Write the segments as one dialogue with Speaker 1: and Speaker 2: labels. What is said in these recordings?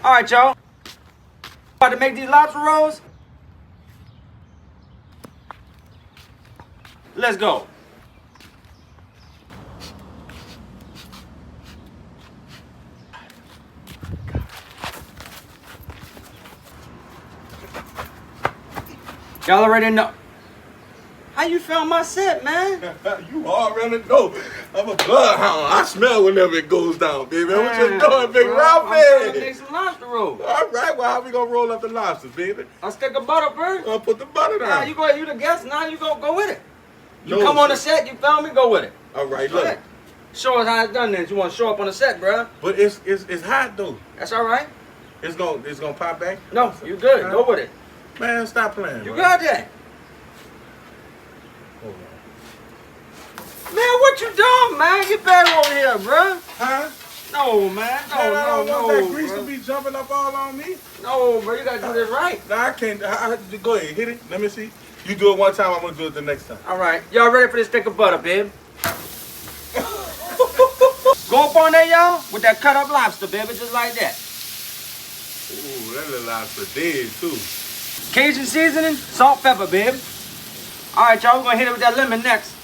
Speaker 1: All right, y'all. About to make these lobster rolls. Let's go. Y'all already know. How you found my set, man?
Speaker 2: You already know. I'm a bloodhound. I smell whenever it goes down, baby. What you doing, Big Ralphie?
Speaker 1: I'm trying to make some lobster rolls.
Speaker 2: All right, well, how we gonna roll up the lobsters, baby?
Speaker 1: I'll stick a butter first.
Speaker 2: I'll put the butter down.
Speaker 1: Nah, you the guest. Now you go with it. You
Speaker 2: No,
Speaker 1: come on the
Speaker 2: sir.
Speaker 1: set. You found me. Go with it.
Speaker 2: All right,
Speaker 1: Go
Speaker 2: look.
Speaker 1: ahead. Show us how it's done. Then you want to show up on the set, bruh.
Speaker 2: But it's hot though.
Speaker 1: That's all right.
Speaker 2: It's gonna pop back.
Speaker 1: No, you good. Go with it.
Speaker 2: Man, stop playing.
Speaker 1: You
Speaker 2: bro.
Speaker 1: got that.
Speaker 2: Hold on.
Speaker 1: Man, what you doing, man? Get back over here, bruh.
Speaker 2: Huh?
Speaker 1: No, man.
Speaker 2: Man, I don't want that grease to
Speaker 1: bruh.
Speaker 2: be jumping up all on me.
Speaker 1: No, bro. You gotta do this right.
Speaker 2: No, I can't. Go ahead, hit it. Let me see. You do it one time, I'm gonna do it the next time.
Speaker 1: All right. Y'all ready for this stick of butter, babe? Go up on there, y'all, with that cut up lobster, baby, just like that.
Speaker 2: Ooh, that little lobster dead too.
Speaker 1: Cajun seasoning, salt, pepper, babe. All right, y'all, we're gonna hit it with that lemon next.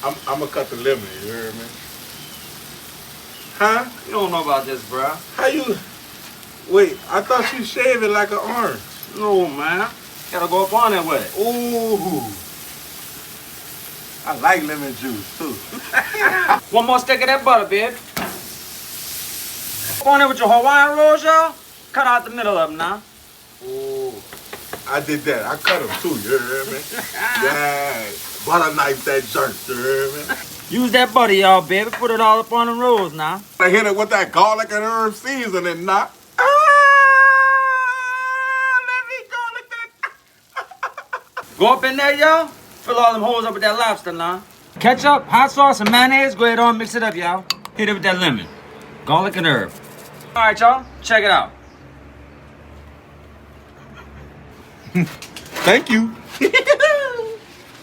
Speaker 2: I'm gonna cut the lemon, you heard me? Huh?
Speaker 1: You don't know about this, bruh.
Speaker 2: How you? Wait, I thought you shaved it like an orange.
Speaker 1: No, man. Gotta go up on there with it.
Speaker 2: Ooh. I like lemon juice too.
Speaker 1: One more stick of that butter, babe. Up on there with your Hawaiian rolls, y'all. Cut out the middle of them now.
Speaker 2: Ooh. I did that. I cut them too, you heard me? Yeah. Butter knife that jerk, you heard me?
Speaker 1: Use that butter, y'all, baby. Put it all up on the rolls now.
Speaker 2: I hit it with that garlic and herb seasoning, not.
Speaker 1: Go up in there, y'all. Fill all them holes up with that lobster now. Ketchup, hot sauce, and mayonnaise. Go ahead on, mix it up, y'all. Hit it with that lemon. Garlic and herb. All right, y'all. Check it out.
Speaker 2: Thank you.